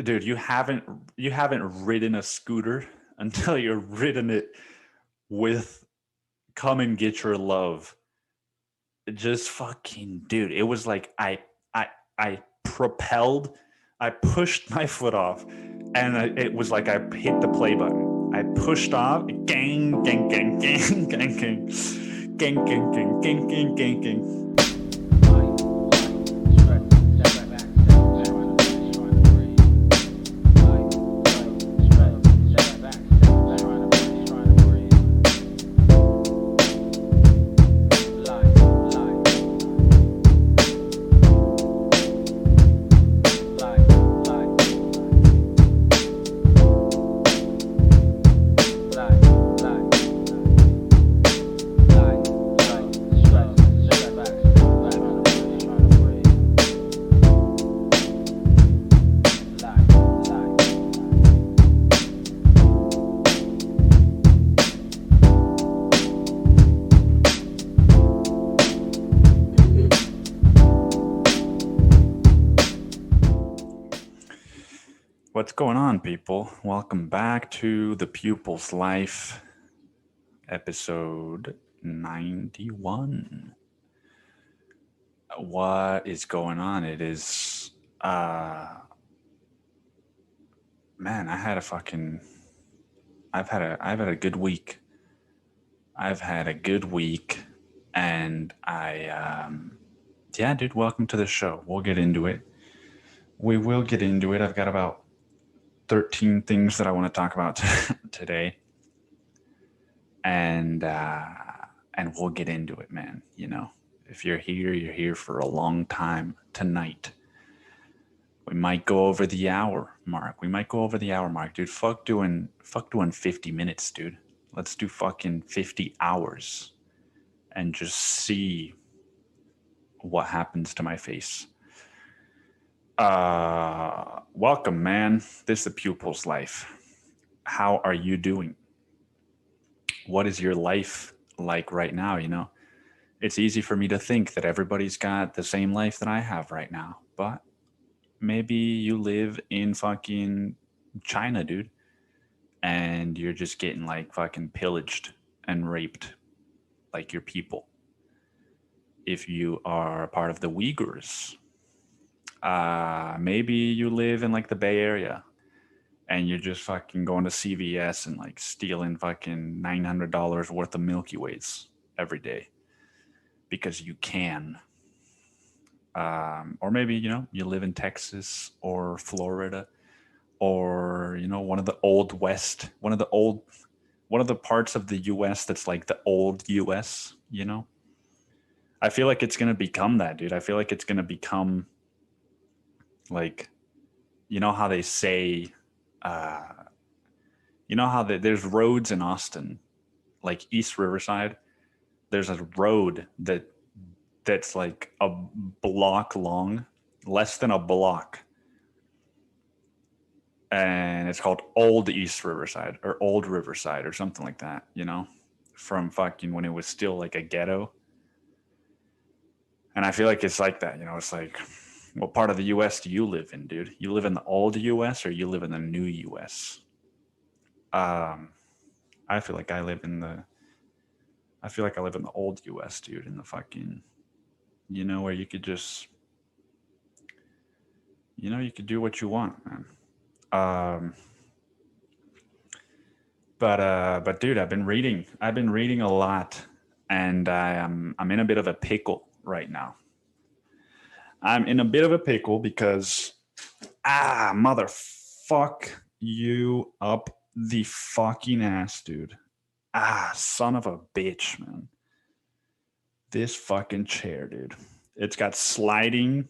dude, you haven't ridden a scooter until you're ridden it with "Come and Get Your Love." Just fucking, dude. It was like I propelled, I pushed my foot off, and it was like I hit the play button. I pushed off, gang, gang, gang, gang, gang, gang, gang, gang, gang, gang, gang, gang, gang. What's going on, people? Welcome back to The Pupil's Life, episode 91. What is going on? It is, man, I've had a good week. I've had a good week, and yeah, dude, welcome to the show. We'll get into it. We will get into it. I've got about 13 things that I want to talk about today, and we'll get into it, man. You know, if you're here for a long time tonight. We might go over the hour mark. Dude. Fuck doing 50 minutes, dude. Let's do fucking 50 hours and just see what happens to my face. Welcome, man. This is The Pupil's Life. How are you doing? What is your life like right now? You know, it's easy for me to think that everybody's got the same life that I have right now, but maybe you live in fucking China, dude, and you're just getting like fucking pillaged and raped like your people. If you are a part of the Uyghurs, maybe you live in like the Bay Area and you're just fucking going to CVS and like stealing fucking $900 worth of Milky Ways every day because you can. Or maybe, you know, you live in Texas or Florida or, you know, one of the parts of the US that's like the old US, you know? I feel like it's going to become that, dude. I feel like it's going to become like, you know how they say, uh, you know how there's roads in Austin, like East Riverside. There's a road that's like a block long, less than a block, and it's called Old East Riverside or Old Riverside or something like that. You know, from fucking when it was still like a ghetto. And I feel like it's like that. You know, it's like, what part of the U.S. do you live in, dude? You live in the old U.S. or you live in the new U.S.? Um, I feel like I live in the. I feel like I live in the old U.S., dude. In the fucking, you know, where you could just, you know, you could do what you want, man. Um, but dude, I've been reading a lot, and I'm in a bit of a pickle right now. I'm in a bit of a pickle because motherfuck you up the fucking ass, dude. Son of a bitch, man. This fucking chair, dude. It's got sliding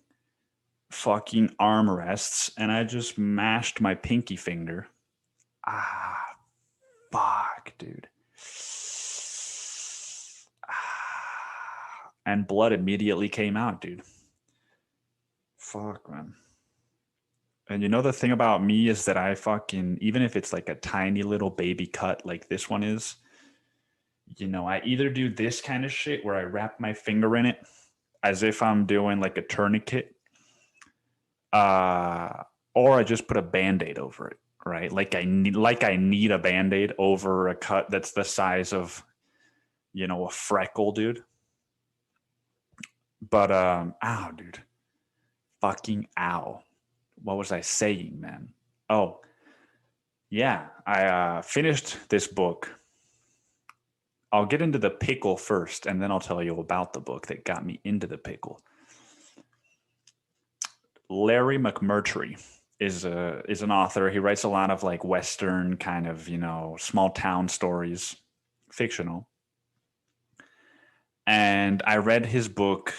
fucking armrests, and I just mashed my pinky finger. Ah, fuck, dude. And blood immediately came out, dude. Fuck, man. And you know the thing about me is that I fucking, even if it's like a tiny little baby cut like this one is, you know, I either do this kind of shit where I wrap my finger in it as if I'm doing like a tourniquet, uh, or I just put a Band-Aid over it, right? Like I need a Band-Aid over a cut that's the size of, a freckle, dude. But ow, dude. Fucking ow. What was I saying, man? Oh, yeah. I finished this book. I'll get into the pickle first, and then I'll tell you about the book that got me into the pickle. Larry McMurtry is an author. He writes a lot of like Western kind of, small town stories, fictional. And I read his book,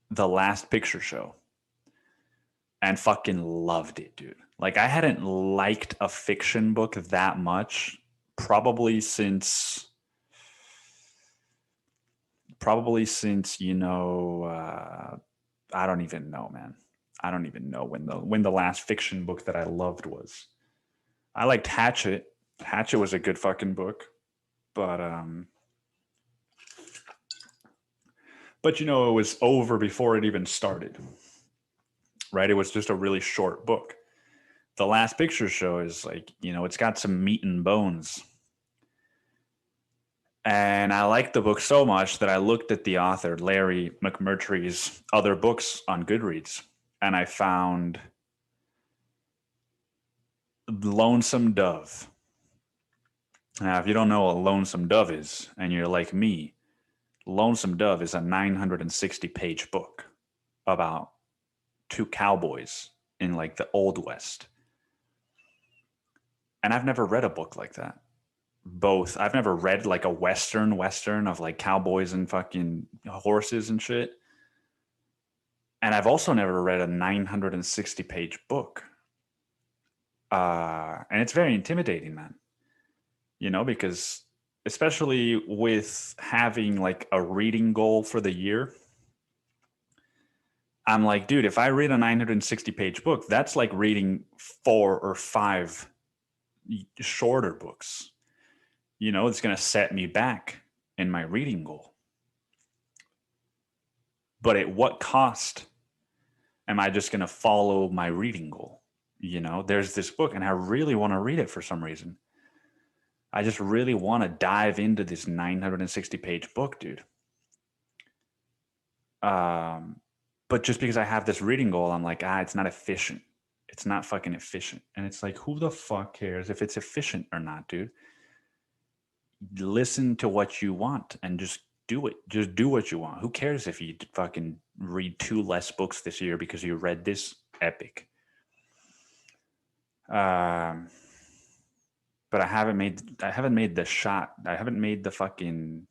The Last Picture Show, and fucking loved it, dude. Like I hadn't liked a fiction book that much probably since I don't even know, man. I don't even know when the last fiction book that I loved was. I liked Hatchet. Hatchet was a good fucking book, but it was over before it even started. Right? It was just a really short book. The Last Picture Show is like, it's got some meat and bones. And I liked the book so much that I looked at the author, Larry McMurtry's other books on Goodreads, and I found Lonesome Dove. Now, if you don't know what Lonesome Dove is, and you're like me, Lonesome Dove is a 960-page book about two cowboys in like the Old West. And I've never read a book like that. I've never read like a Western of like cowboys and fucking horses and shit. And I've also never read a 960-page book. And it's very intimidating, man. Because especially with having like a reading goal for the year, I'm like, dude, if I read a 960-page book, that's like reading 4 or 5 shorter books. It's going to set me back in my reading goal. But at what cost am I just going to follow my reading goal? There's this book and I really want to read it for some reason. I just really want to dive into this 960-page book, dude. But just because I have this reading goal, I'm like, it's not efficient. It's not fucking efficient. And it's like, who the fuck cares if it's efficient or not, dude? Listen to what you want and just do it. Just do what you want. Who cares if you fucking read 2 less books this year because you read this epic? But I haven't made the shot. I haven't made the fucking,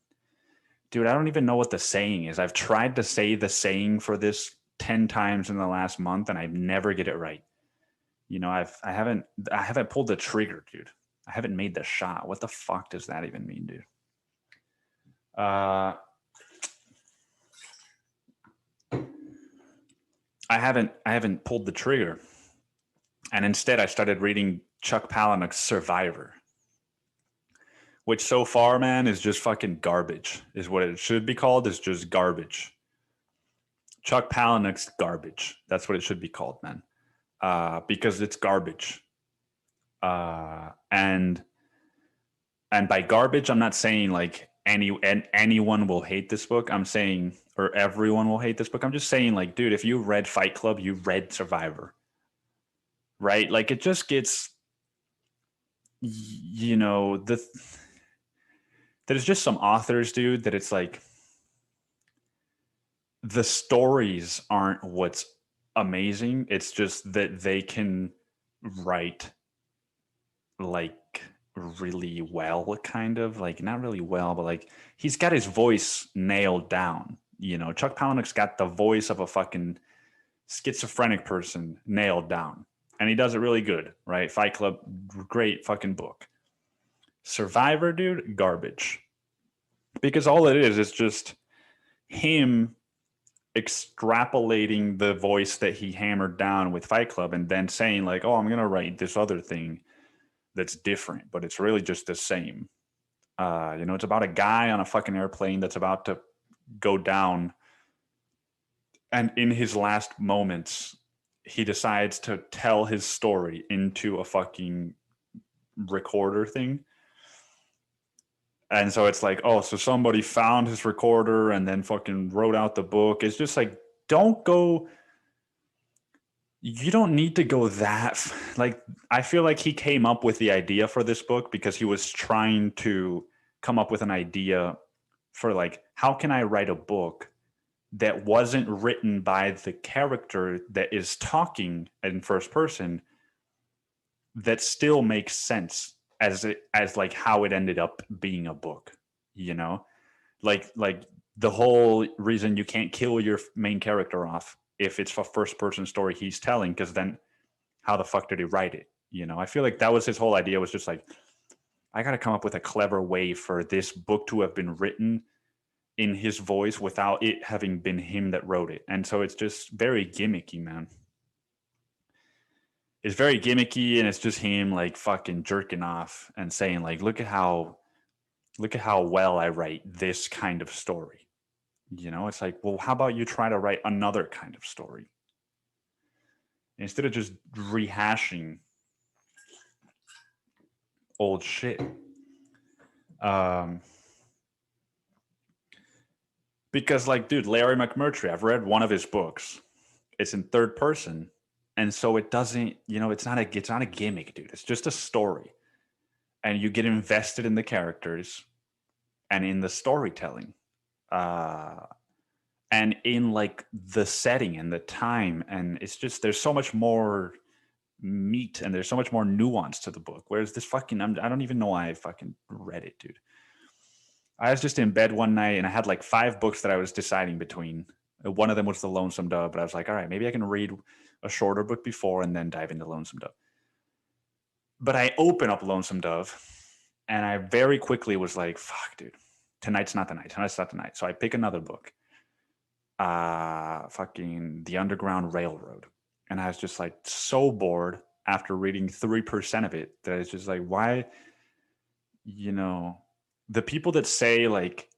dude, I don't even know what the saying is. I've tried to say the saying for this 10 times in the last month and I never get it right. I haven't pulled the trigger, dude. I haven't made the shot. What the fuck does that even mean, dude? I haven't pulled the trigger. And instead I started reading Chuck Palahniuk's Survivor, which so far, man, is just fucking garbage, is what it should be called, is just garbage. Chuck Palahniuk's garbage. That's what it should be called, man. Because it's garbage. And by garbage, I'm not saying like anyone will hate this book. I'm saying, or everyone will hate this book. I'm just saying, like, dude, if you read Fight Club, you read Survivor, right? Like, it just gets, there's just some authors, dude, that it's like the stories aren't what's amazing. It's just that they can write like really well, kind of like, not really well, but like he's got his voice nailed down. Chuck Palahniuk's got the voice of a fucking schizophrenic person nailed down, and he does it really good, right? Fight Club, great fucking book. Survivor, dude, garbage. Because all it is just him extrapolating the voice that he hammered down with Fight Club and then saying like, oh, I'm going to write this other thing that's different, but it's really just the same. It's about a guy on a fucking airplane that's about to go down. And in his last moments, he decides to tell his story into a fucking recorder thing. And so it's like, oh, so somebody found his recorder and then fucking wrote out the book. It's just like, don't go. You don't need to go that. Like, I feel like he came up with the idea for this book because he was trying to come up with an idea for, like, how can I write a book that wasn't written by the character that is talking in first person that still makes sense as like how it ended up being a book, you know? Like the whole reason you can't kill your main character off if it's a first person story he's telling, because then how the fuck did he write it? You know, I feel like that was his whole idea, was just like, I got to come up with a clever way for this book to have been written in his voice without it having been him that wrote it. And so it's just very gimmicky, man. It's very gimmicky, and it's just him like fucking jerking off and saying like, look at how well I write this kind of story. You know, it's like, well, how about you try to write another kind of story instead of just rehashing old shit. Because, like, dude, Larry McMurtry, I've read one of his books. It's in third person, and so it doesn't, you know, it's not a gimmick, dude. It's just a story, and you get invested in the characters and in the storytelling, and in like the setting and the time, and it's just, there's so much more meat and there's so much more nuance to the book. Whereas this fucking, I don't even know why I fucking read it, dude. I was just in bed one night and I had like 5 books that I was deciding between. One of them was The Lonesome Dove, but I was like, all right, maybe I can read a shorter book before and then dive into Lonesome Dove. But I open up Lonesome Dove and I very quickly was like, fuck, dude, tonight's not the night. Tonight's not the night. So I pick another book, fucking The Underground Railroad. And I was just like so bored after reading 3% of it that it's just like, why, you know, the people that say like,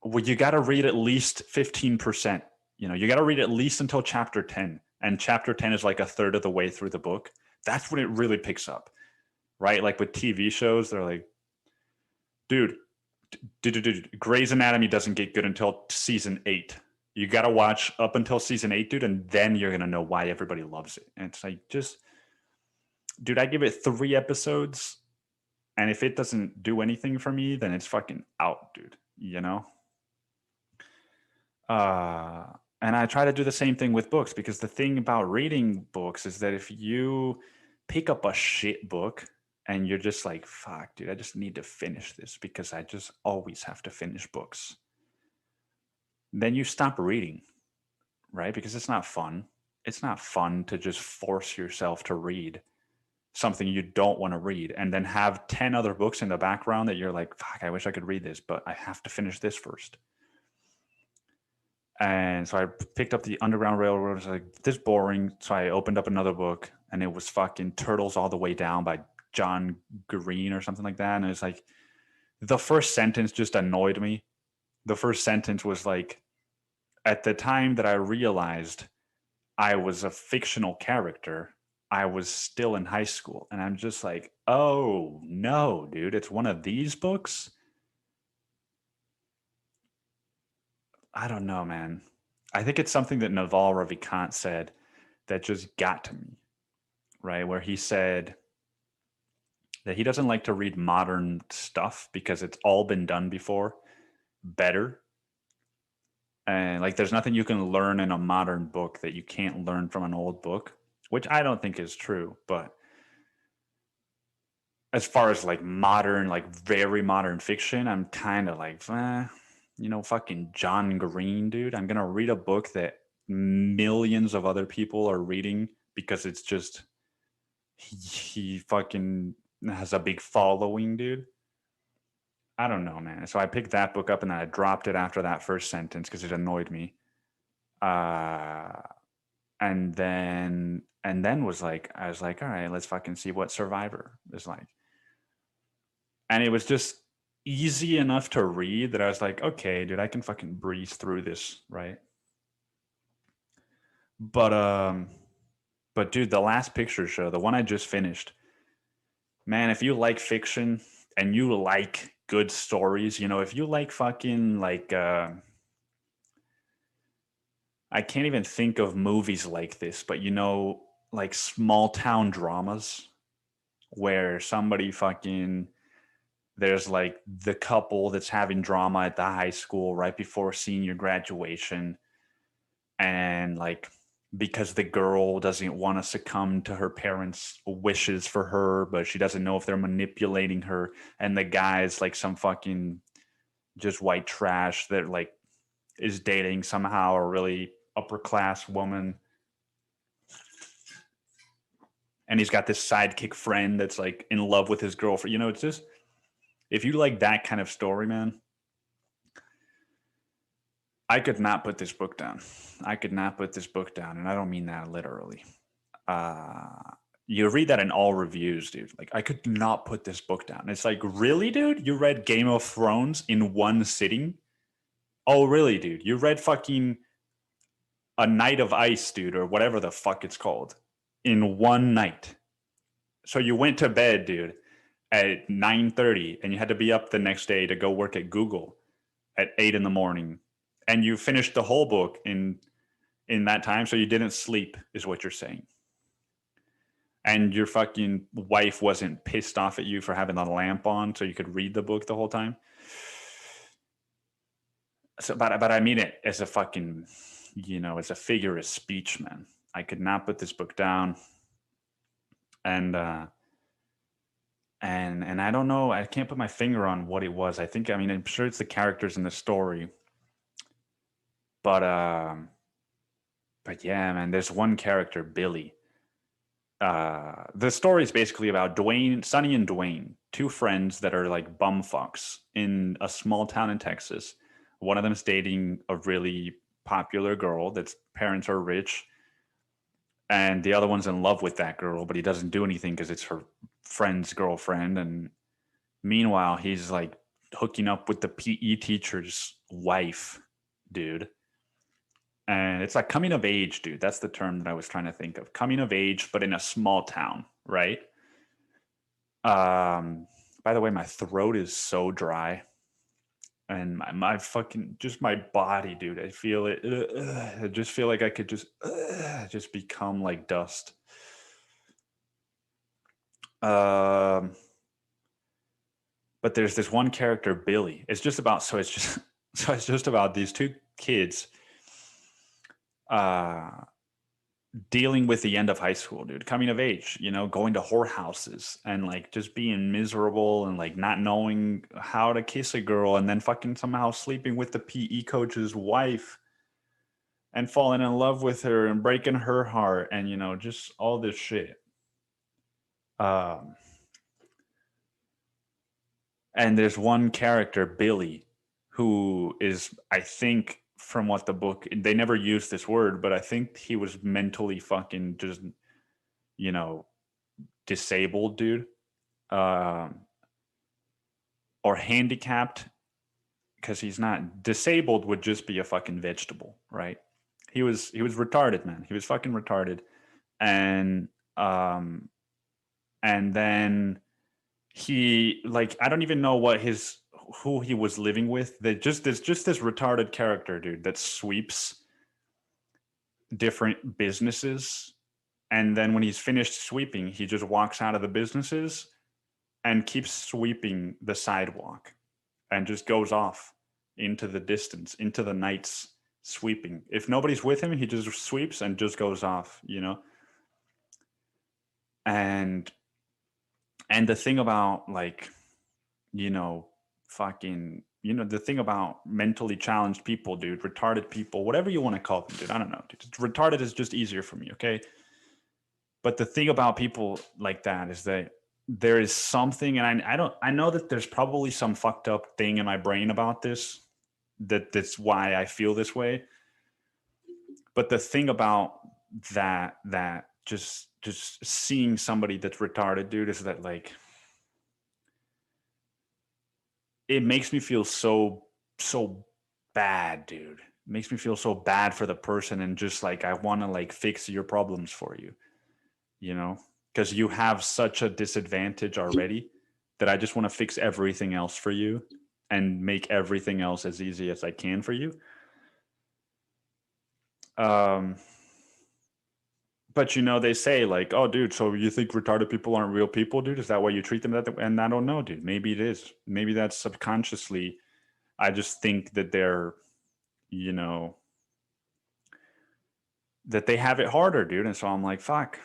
well, you got to read at least 15%, you know, you got to read at least until chapter 10. And chapter 10 is like a third of the way through the book. That's when it really picks up, right? Like with TV shows, they're like, dude, Grey's Anatomy doesn't get good until season 8. You got to watch up until season 8, dude, and then you're going to know why everybody loves it. And it's like, just, dude, I give it 3 episodes, and if it doesn't do anything for me, then it's fucking out, dude, you know? And I try to do the same thing with books, because the thing about reading books is that if you pick up a shit book and you're just like, fuck, dude, I just need to finish this because I just always have to finish books, then you stop reading, right? Because it's not fun. It's not fun to just force yourself to read something you don't want to read and then have 10 other books in the background that you're like, fuck, I wish I could read this, but I have to finish this first. And so I picked up The Underground Railroad. I was like, this boring. So I opened up another book and it was fucking Turtles All the Way Down by John Green or something like that. And it's like, the first sentence just annoyed me. The first sentence was like, at the time that I realized I was a fictional character, I was still in high school. And I'm just like, oh no, dude, it's one of these books? I don't know, man. I think it's something that Naval Ravikant said that just got to me, right? Where he said that he doesn't like to read modern stuff because it's all been done before better. And like, there's nothing you can learn in a modern book that you can't learn from an old book, which I don't think is true. But as far as like modern, like very modern fiction, I'm kind of like, you know, fucking John Green, dude. I'm going to read a book that millions of other people are reading because it's just, he fucking has a big following, dude. I don't know, man. So I picked that book up and then I dropped it after that first sentence because it annoyed me. And then was like, I was like, all right, let's fucking see what Survivor is like. And it was just easy enough to read that I was like, okay, dude, I can fucking breeze through this, right? But But dude, the Last Picture Show, the one I just finished, man, if you like fiction and you like good stories, you know, if you like fucking like I can't even think of movies like this, but you know, like small town dramas where somebody fucking there's like the couple that's having drama at the high school right before senior graduation, and like because the girl doesn't want to succumb to her parents' wishes for her, but she doesn't know if they're manipulating her, and the guy's like some fucking just white trash that like is dating somehow a really upper class woman, and he's got this sidekick friend that's like in love with his girlfriend. You know, it's just if you like that kind of story, man, I could not put this book down. I could not put this book down, and I don't mean that literally. Uh, you read that in all reviews, dude. Like, I could not put this book down. It's like, really, dude? You read Game of Thrones in one sitting? Oh, really, dude? You read fucking A Night of Ice, dude, or whatever the fuck it's called, in one night. So you went to bed, dude, at 9:30, and you had to be up the next day to go work at Google at 8 in the morning, and you finished the whole book in that time, so you didn't sleep, is what you're saying. And your fucking wife wasn't pissed off at you for having the lamp on so you could read the book the whole time. So, but I mean it as a fucking, you know, as a figure of speech, man. I could not put this book down, and and I don't know. I can't put my finger on what it was. I think, I mean, I'm sure it's the characters in the story, but yeah, man. There's one character, Billy. The story is basically about Dwayne, Sonny and Dwayne, two friends that are like bumfucks in a small town in Texas. One of them is dating a really popular girl that's parents are rich, and the other one's in love with that girl, but he doesn't do anything because it's her friend's girlfriend. And meanwhile, he's like hooking up with the PE teacher's wife, dude. And it's like coming of age, dude. That's the term that I was trying to think of. Coming of age, but in a small town, right? By the way, my throat is so dry, and my fucking just my body, dude. I feel it. I just feel like I could just become like dust. Um, but there's this one character, Billy. It's just about so it's just so it's just about these two kids uh dealing with the end of high school, dude, coming of age, you know, going to whorehouses and like just being miserable and like not knowing how to kiss a girl, and then fucking somehow sleeping with the PE coach's wife and falling in love with her and breaking her heart, and you know, just all this shit. Um and there's one character, Billy, who is, I think, from what the book, they never used this word, but I think he was mentally fucking just, you know, disabled, dude, um, or handicapped, because he's not disabled. Would just be a fucking vegetable, right? He was retarded, man. He was fucking retarded, and um, and then he like I don't even know what his who he was living with. That just there's just this retarded character, dude, that sweeps different businesses, and then when he's finished sweeping, he just walks out of the businesses and keeps sweeping the sidewalk and just goes off into the distance, into the nights sweeping. If nobody's with him, he just sweeps and just goes off, you know? And the thing about like, you know, fucking, you know, the thing about mentally challenged people, dude, retarded people, whatever you want to call them, dude, I don't know. Dude, retarded is just easier for me, okay? But the thing about people like that is that there is something, and I know that there's probably some fucked up thing in my brain about this, that's why I feel this way. But the thing about that just seeing somebody that's retarded, dude, is that like it makes me feel so bad, dude. It makes me feel so bad for the person, and just like I want to like fix your problems for you. because you have such a disadvantage already that I just want to fix everything else for you and make everything else as easy as I can for you. But they say like, oh, dude, so you think retarded people aren't real people, dude? Is that why you treat them that? And I don't know, dude. Maybe it is. Maybe that's subconsciously. I just think that they're, that they have it harder, dude. And so I'm like, fuck,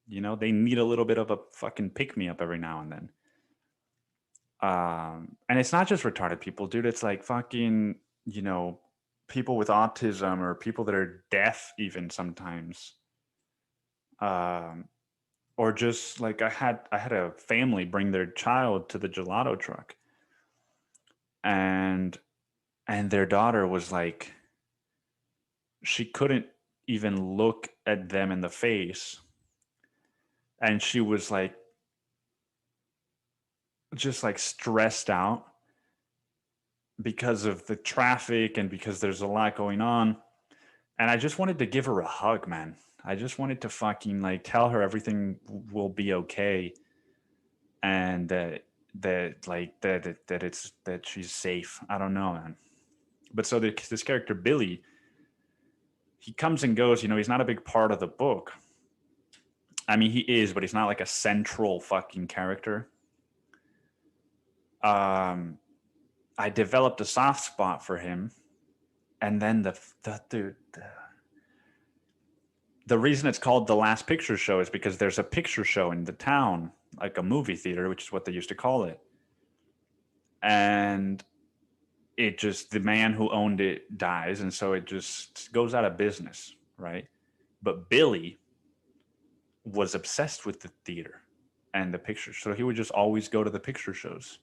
they need a little bit of a fucking pick me up every now and then. And it's not just retarded people, dude. It's like fucking, people with autism or people that are deaf, even sometimes. Or just like I had a family bring their child to the gelato truck, and their daughter was like, she couldn't even look at them in the face, and she was like, just like stressed out because of the traffic and because there's a lot going on. And I just wanted to give her a hug, man. I just wanted to fucking like tell her everything will be okay, and that she's safe. I don't know, man. But so this character Billy, he comes and goes. He's not a big part of the book. I mean, he is, but he's not like a central fucking character. I developed a soft spot for him, and then the reason it's called The Last Picture Show is because there's a picture show in the town, like a movie theater, which is what they used to call it. And the man who owned it dies, and so it just goes out of business, right? But Billy was obsessed with the theater and the pictures, so he would just always go to the picture shows.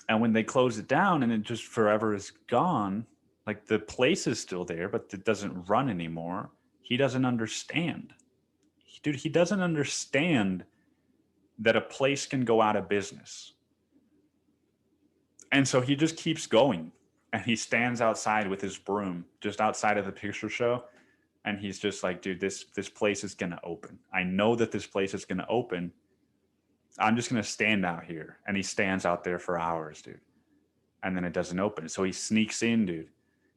And when they close it down and it just forever is gone, like the place is still there, but it doesn't run anymore. He doesn't understand. Dude, he doesn't understand that a place can go out of business. And so he just keeps going. And he stands outside with his broom, just outside of the picture show. And he's just like, dude, this place is going to open. I know that this place is going to open. I'm just going to stand out here. And he stands out there for hours, dude. And then it doesn't open. So he sneaks in, dude.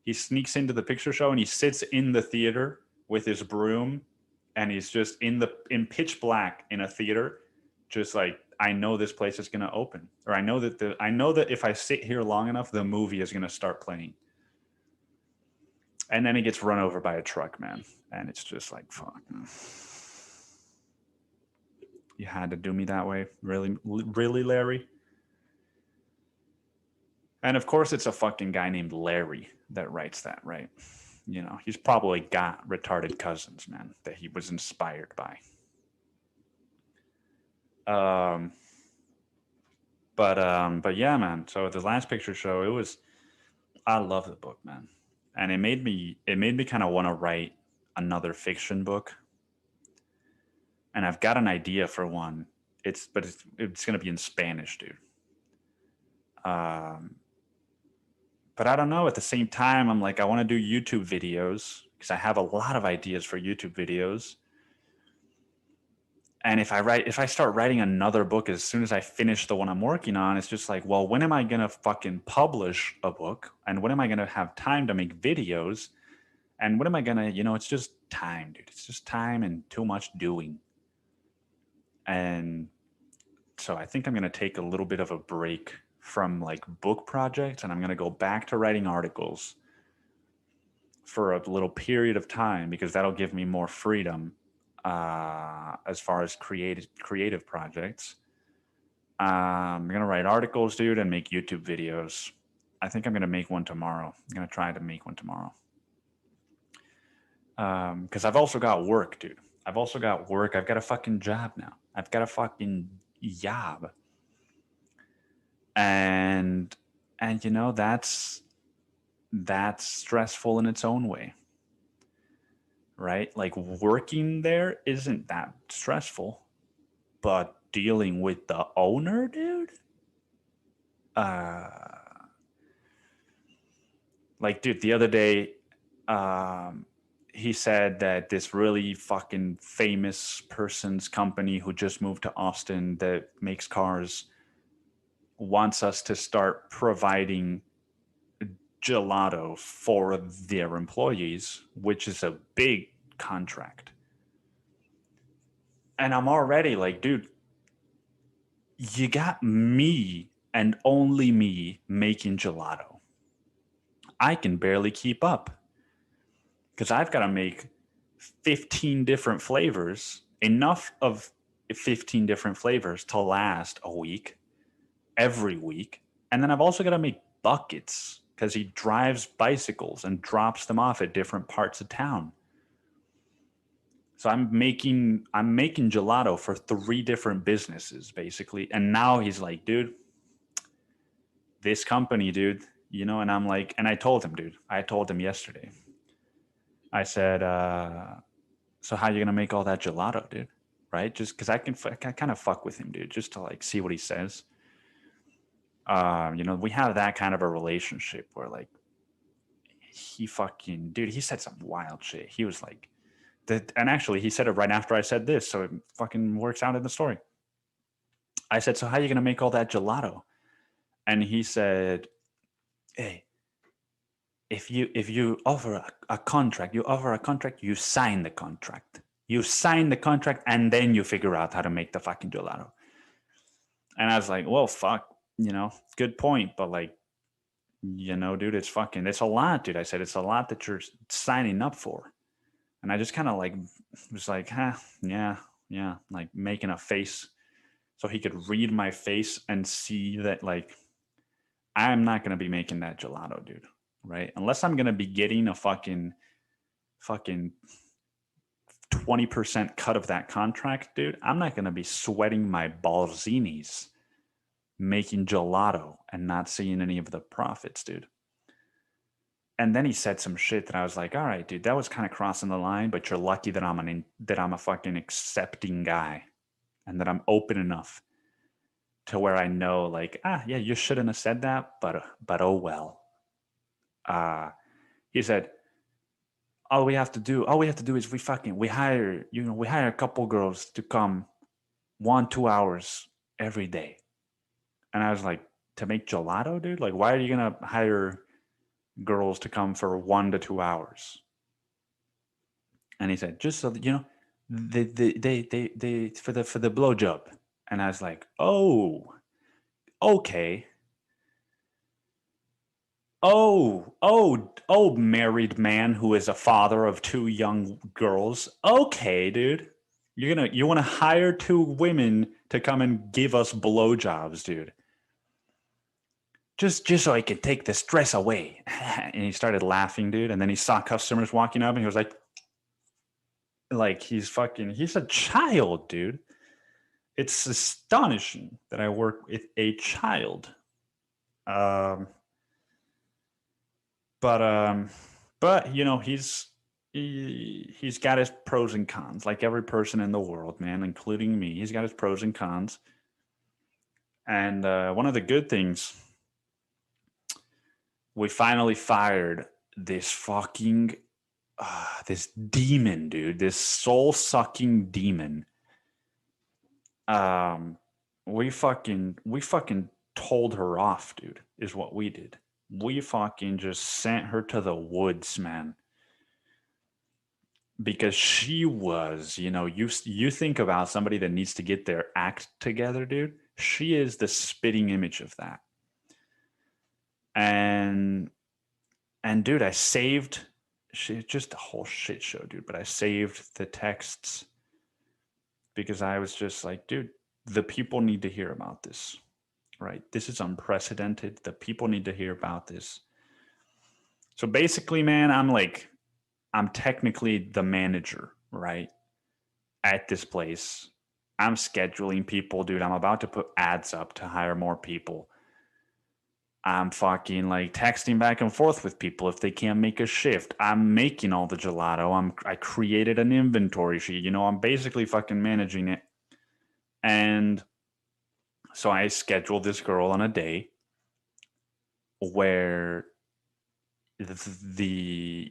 He sneaks into the picture show and he sits in the theater with his broom. And he's just in pitch black in a theater, just like, I know this place is going to open. Or I know that if I sit here long enough, the movie is going to start playing. And then he gets run over by a truck, man. And it's just like, fuck. You had to do me that way? Really, Larry? And of course, it's a fucking guy named Larry that writes that, right? He's probably got retarded cousins, man, that he was inspired by. But yeah, man. So The Last Picture Show, I love the book, man. And it made me kind of want to write another fiction book. And I've got an idea for one. It's going to be in Spanish, dude. But I don't know. At the same time, I'm like, I want to do YouTube videos because I have a lot of ideas for YouTube videos. And if I start writing another book as soon as I finish the one I'm working on, it's just like, well, when am I going to fucking publish a book? And when am I going to have time to make videos? And when am I going to, it's just time, dude. It's just time and too much doing. And so I think I'm going to take a little bit of a break from like book projects, and I'm going to go back to writing articles for a little period of time because that'll give me more freedom as far as creative projects. I'm going to write articles, dude, and make YouTube videos. I think I'm going to make one tomorrow. I'm going to try to make one tomorrow. Because I've also got work, dude. I've got a fucking job now. I've got a fucking job. And that's stressful in its own way. Right? Like working there isn't that stressful, but dealing with the owner, dude, like, dude, the other day, he said that this really fucking famous person's company who just moved to Austin that makes cars wants us to start providing gelato for their employees, which is a big contract. And I'm already like, dude, you got me and only me making gelato. I can barely keep up because I've got to make 15 different flavors, enough of 15 different flavors to last a week, every week. And then I've also got to make buckets because he drives bicycles and drops them off at different parts of town. So I'm making gelato for 3 different businesses basically. And now he's like, dude, this company, dude, you know, and I'm like, and I told him yesterday. I said, so how you going to make all that gelato, dude? Right? Just because I kind of fuck with him, dude, just to like see what he says. You know, we have that kind of a relationship where like he fucking, dude, he said some wild shit. He was like, that, and actually he said it right after I said this, so it fucking works out in the story. I said, so how are you going to make all that gelato? And he said, hey, if you offer a contract, you sign the contract. You sign the contract and then you figure out how to make the fucking gelato. And I was like, well, fuck, you know, good point. But like, you know, dude, it's a lot, dude. I said, it's a lot that you're signing up for. And I just kind of like, was like, yeah, like making a face so he could read my face and see that like, I'm not going to be making that gelato, dude. Right? Unless I'm going to be getting a fucking 20% cut of that contract, dude, I'm not going to be sweating my balzinis making gelato and not seeing any of the profits, dude. And then he said some shit that I was like, all right, dude, that was kind of crossing the line, but you're lucky that I'm a fucking accepting guy and that I'm open enough to where I know like, yeah, you shouldn't have said that, but oh well. He said, all we have to do is we hire a couple girls to come 1-2 hours every day. And I was like, to make gelato, dude? Like, why are you gonna hire girls to come for 1 to 2 hours? And he said, just so that, you know, they for the blowjob. And I was like, oh, okay. Oh, married man who is a father of 2 young girls. Okay, dude. You want to hire 2 women to come and give us blowjobs, dude. Just so I can take the stress away. And he started laughing, dude. And then he saw customers walking up and he was like he's a child, dude. It's astonishing that I work with a child. But you know, he's got his pros and cons, like every person in the world, man, including me. He's got his pros and cons. And one of the good things, we finally fired this fucking this demon, dude, this soul-sucking demon. We fucking told her off, dude, is what we did. We fucking just sent her to the woods, man. Because she was, you know, you think about somebody that needs to get their act together, dude. She is the spitting image of that. And dude, I saved just a whole shit show, dude. But I saved the texts because I was just like, dude, the people need to hear about this, right? This is unprecedented. The people need to hear about this. So basically, man, I'm technically the manager, right? At this place. I'm scheduling people, dude. I'm about to put ads up to hire more people. I'm fucking like texting back and forth with people if they can't make a shift. I'm making all the gelato. I created an inventory sheet. You know, I'm basically fucking managing it. And so I scheduled this girl on a day where she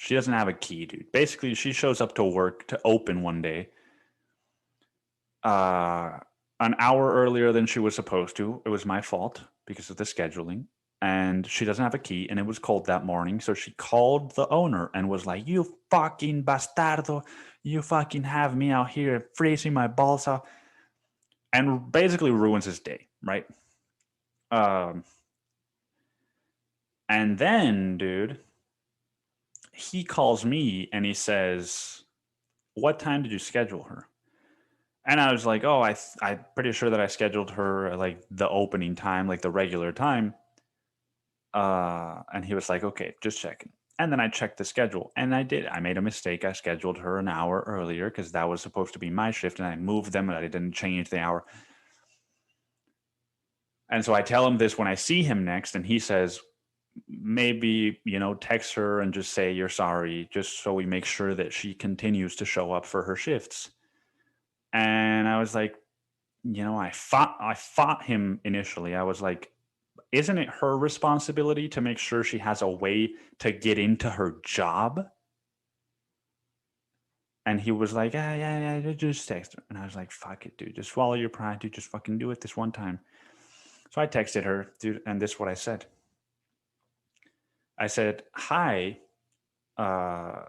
doesn't have a key, dude. Basically, she shows up to work to open one day, an hour earlier than she was supposed to. It was my fault because of the scheduling. And she doesn't have a key, and it was cold that morning. So she called the owner and was like, "You fucking bastardo. You fucking have me out here freezing my balls off." And basically ruins his day, right? Um, and then, dude, he calls me and he says, "What time did you schedule her?" And I was like, "Oh, I'm pretty sure that I scheduled her at, like, the opening time, like the regular time." And he was like, "Okay, just checking." And then I checked the schedule, and I did. I made a mistake. I scheduled her an hour earlier because that was supposed to be my shift, and I moved them, and I didn't change the hour. And so I tell him this when I see him next, and he says, "Maybe, text her and just say you're sorry, just so we make sure that she continues to show up for her shifts." And I was like, I fought him initially. I was like, isn't it her responsibility to make sure she has a way to get into her job? And he was like, "Yeah, yeah, yeah, just text her." And I was like, "Fuck it, dude. Just swallow your pride, dude. Just fucking do it this one time." So I texted her, dude, and this is what I said. I said, "Hi, uh,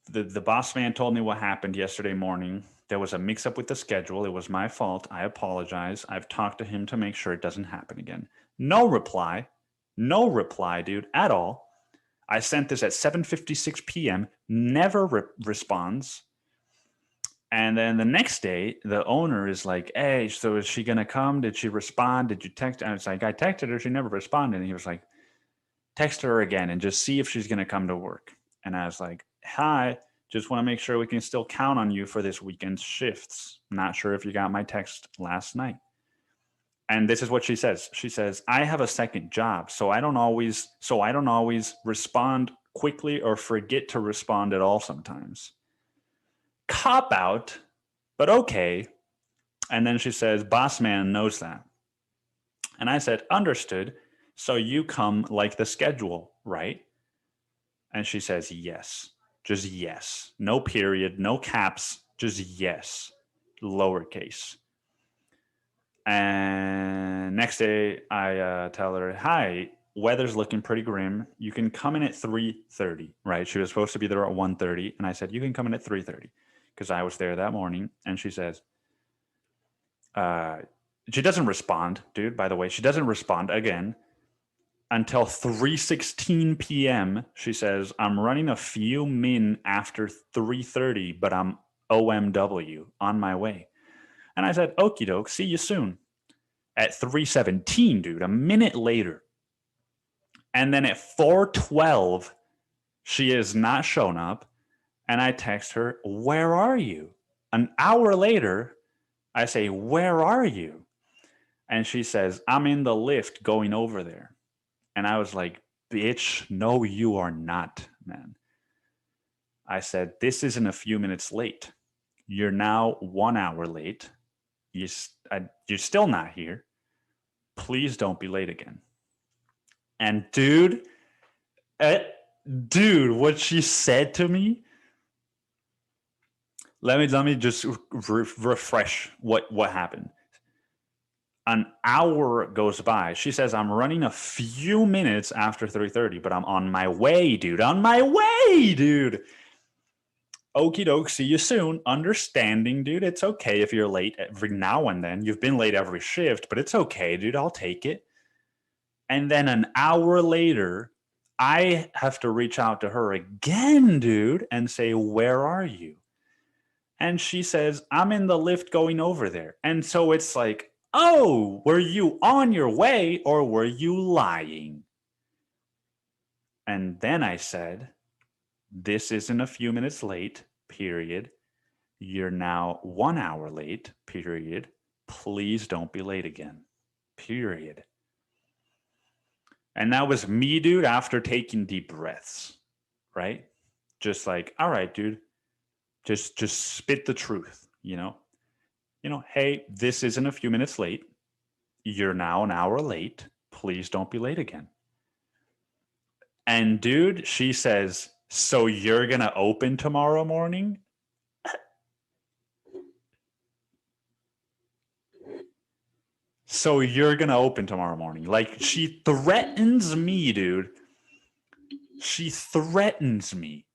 the boss man told me what happened yesterday morning. There was a mix up with the schedule. It was my fault. I apologize. I've talked to him to make sure it doesn't happen again." No reply. No reply, dude, at all. I sent this at 7:56 p.m. Never responds. And then the next day, the owner is like, "Hey, so is she gonna come? Did she respond? Did you text?" And it's like, "I texted her. She never responded." And he was like, "Text her again and just see if she's gonna come to work." And I was like, "Hi, just want to make sure we can still count on you for this weekend's shifts. Not sure if you got my text last night." And this is what she says. She says, "I have a second job, so I don't always respond quickly or forget to respond at all sometimes." Cop out, but okay. And then she says, "Boss man knows that." And I said, "Understood. So you come like the schedule, right?" And she says, "Yes." Just yes. No period, no caps, just yes. Lowercase. And next day, I tell her, "Hi, weather's looking pretty grim. You can come in at 3:30, right?" She was supposed to be there at 1:30, and I said, "You can come in at 3:30," because I was there that morning. And she says, uh, she doesn't respond, dude, by the way. She doesn't respond again until 3:16 p.m. She says, "I'm running a few min after 3:30, but I'm OMW on my way." And I said, "Okie doke, see you soon." At 3:17, dude, a minute later. And then at 4:12, she has not shown up. And I text her, "Where are you?" An hour later, I say, "Where are you?" And she says, "I'm in the lift going over there." And I was like, "Bitch, no, you are not, man." I said, "This isn't a few minutes late. You're now 1 hour late. You're still not here. Please don't be late again." And uh, what she said to me. Let me just refresh what happened. An hour goes by. She says, "I'm running a few minutes after 3:30, but I'm on my way, dude. On my way, dude." Okie doke, see you soon. Understanding, dude. It's okay if you're late every now and then. You've been late every shift, but it's okay, dude. I'll take it. And then an hour later, I have to reach out to her again, dude, and say, "Where are you?" And she says, "I'm in the lift going over there." And so it's like, oh, were you on your way or were you lying? And then I said, "This isn't a few minutes late, period. You're now 1 hour late, period. Please don't be late again, period." And that was me, dude, after taking deep breaths, right? Just like, all right, dude, just spit the truth, Hey, this isn't a few minutes late. You're now an hour late. Please don't be late again. And dude, she says, so you're going to open tomorrow morning? So you're going to open tomorrow morning. Like, she threatens me, dude. She threatens me.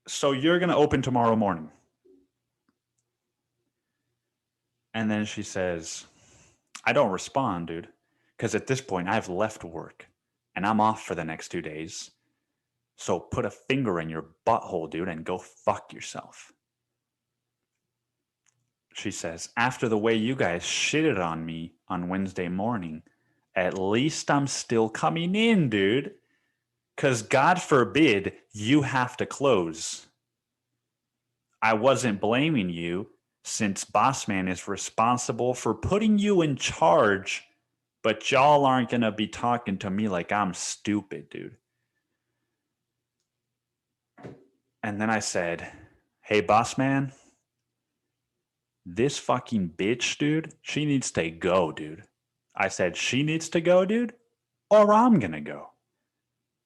So you're going to open tomorrow morning. And then she says, I don't respond, dude. Because at this point, I've left work. And I'm off for the next 2 days. So put a finger in your butthole, dude, and go fuck yourself. She says, after the way you guys shitted on me on Wednesday morning, at least I'm still coming in, dude. Because God forbid you have to close. I wasn't blaming you since Bossman is responsible for putting you in charge, but y'all aren't going to be talking to me like I'm stupid, dude. And then I said, hey, Bossman, this fucking bitch, dude, she needs to go, dude. I said, she needs to go, dude, or I'm going to go.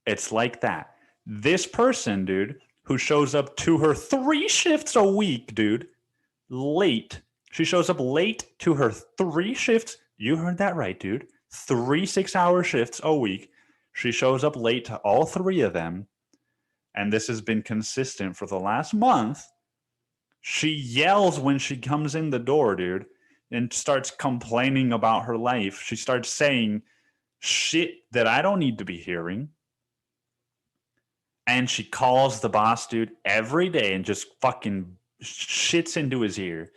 It's like that. This person, dude, who shows up to her 3 shifts a week, dude, late. She shows up late to her 3 shifts. You heard that right, dude. 3 6-hour shifts a week. She shows up late to all 3 of them. And this has been consistent for the last month. She yells when she comes in the door, dude, and starts complaining about her life. She starts saying shit that I don't need to be hearing. And she calls the boss, dude, every day and just fucking shits into his ear.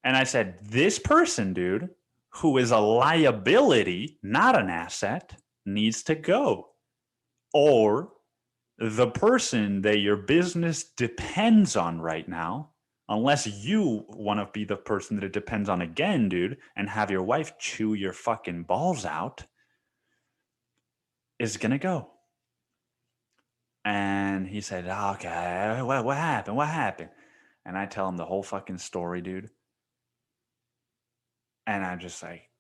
And I said, this person, dude, who is a liability, not an asset, needs to go. Or the person that your business depends on right now, unless you want to be the person that it depends on again, dude, and have your wife chew your fucking balls out, is going to go. And he said, okay, what happened? What happened? And I tell him the whole fucking story, dude. And I'm just like,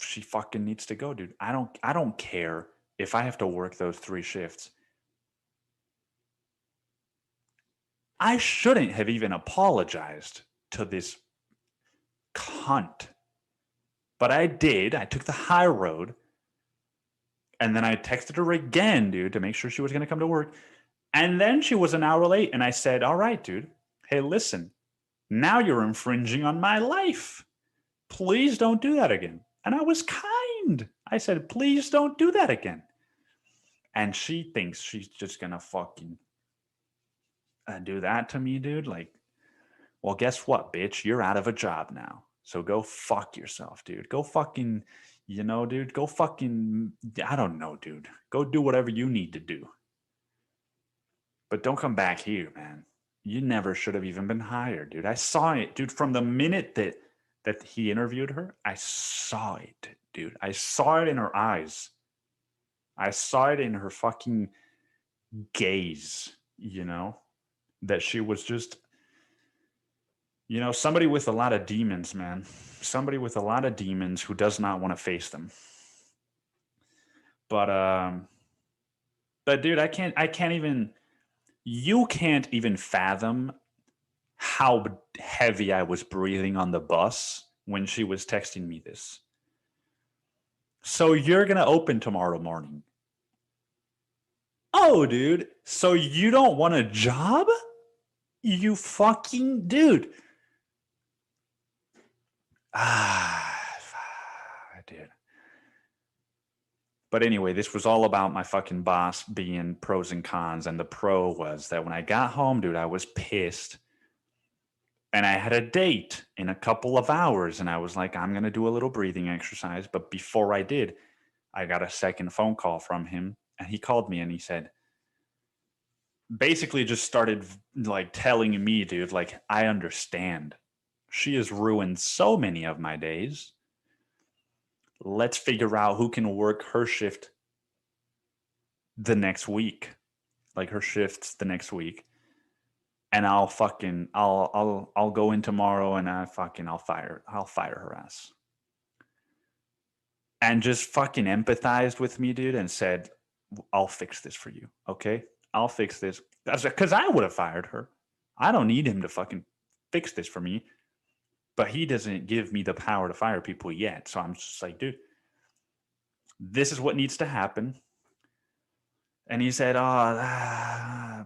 she fucking needs to go, dude. I don't care if I have to work those 3 shifts. I shouldn't have even apologized to this cunt. But I did. I took the high road. And then I texted her again, dude, to make sure she was going to come to work. And then she was an hour late. And I said, all right, dude. Hey, listen. Now you're infringing on my life. Please don't do that again. And I was kind. I said, please don't do that again. And she thinks she's just going to fucking do that to me, dude. Like, well, guess what, bitch? You're out of a job now. So go fuck yourself, dude. Go fucking, dude. Go fucking, I don't know, dude. Go do whatever you need to do. But don't come back here, man. You never should have even been hired, dude. I saw it, dude, from the minute that he interviewed her. I saw it, dude. I saw it in her eyes. I saw it in her fucking gaze, that she was just, somebody with a lot of demons, man. Somebody with a lot of demons who does not want to face them. But dude, you can't even fathom how heavy I was breathing on the bus when she was texting me this. So you're going to open tomorrow morning. Oh, dude. So you don't want a job? You fucking dude. Dude. But anyway, this was all about my fucking boss being pros and cons. And the pro was that when I got home, dude, I was pissed. And I had a date in a couple of hours. And I was like, I'm going to do a little breathing exercise. But before I did, I got a second phone call from him. And he called me and he said, basically just started like telling me, dude, like, I understand. She has ruined so many of my days. Let's figure out who can work her shift the next week. Like her shifts the next week. And I'll go in tomorrow and I'll fire her ass. and just fucking empathized with me, dude, and said, I'll fix this for you. Okay. I'll fix this. Because I would have fired her. I don't need him to fucking fix this for me. But he doesn't give me the power to fire people yet. So I'm just like, dude, this is what needs to happen. And he said, but I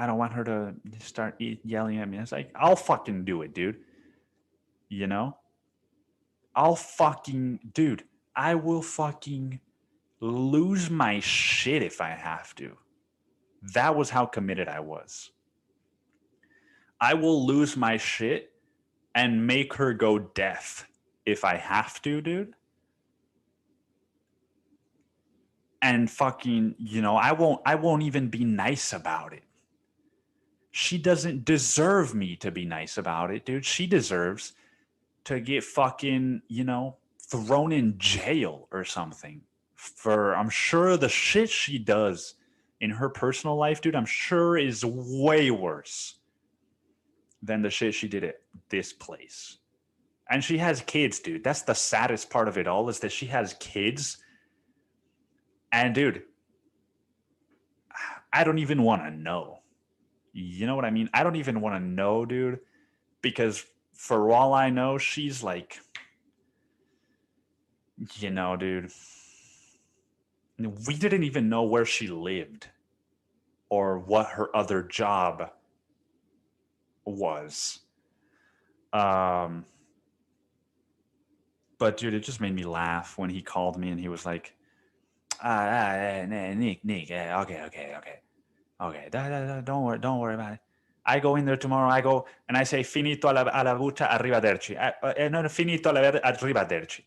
don't want her to start yelling at me. It's like, I'll fucking do it, dude. You know? Dude, I will fucking lose my shit if I have to. That was how committed I was. I will lose my shit and make her go deaf if I have to, dude. And fucking, I won't even be nice about it. She doesn't deserve me to be nice about it, dude. She deserves to get fucking, thrown in jail or something for, I'm sure, the shit she does in her personal life, dude, I'm sure is way worse than the shit she did at this place. And she has kids, dude. That's the saddest part of it all, is that she has kids. And dude, I don't even want to know. You know what I mean? I don't even want to know, dude, because for all I know, she's like, dude, we didn't even know where she lived or what her other job was. But dude, it just made me laugh when he called me and he was like, Nick, okay. Don't worry about it. I go in there tomorrow. I go and I say finito alla buccia, arrivederci. No, finito arrivederci.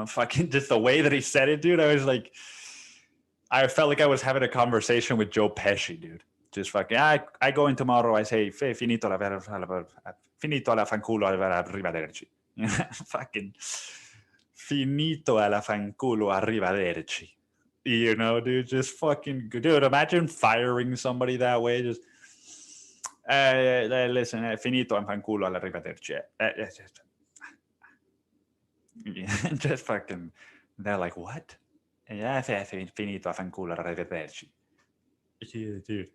Fucking just the way that he said it, dude. I was like, I felt like I was having a conversation with Joe Pesci, dude. Just fucking. I go in tomorrow. I say finito alla fanculo, arrivederci. Fucking finito alla fanculo, arrivederci. Dude, just fucking, dude, imagine firing somebody that way. Just, listen, finito, I'm fanculo, arrivederci. Just fucking, they're like, what? Yeah, finito, fanculo, arrivederci. Yeah, dude.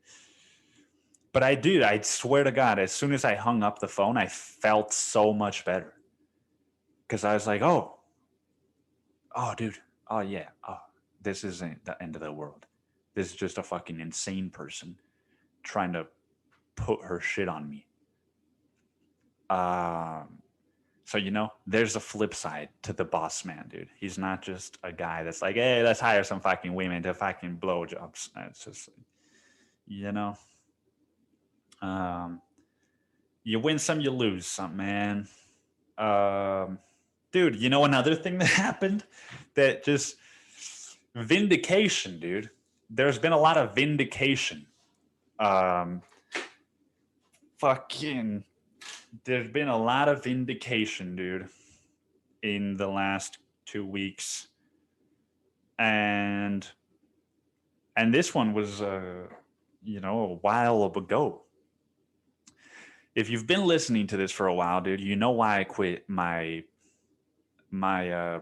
But I swear to God, as soon as I hung up the phone, I felt so much better. Because I was like, oh, dude, oh, yeah, this isn't the end of the world. This is just a fucking insane person trying to put her shit on me. So, there's a flip side to the boss man, dude. He's not just a guy that's like, hey, let's hire some fucking women to fucking blow jobs. It's just, you win some, you lose some, man. Dude, another thing that happened that just... Vindication, dude. There's been a lot of vindication. There's been a lot of vindication, dude, in the last 2 weeks. And this one was, a while ago. If you've been listening to this for a while, dude, you know why I quit my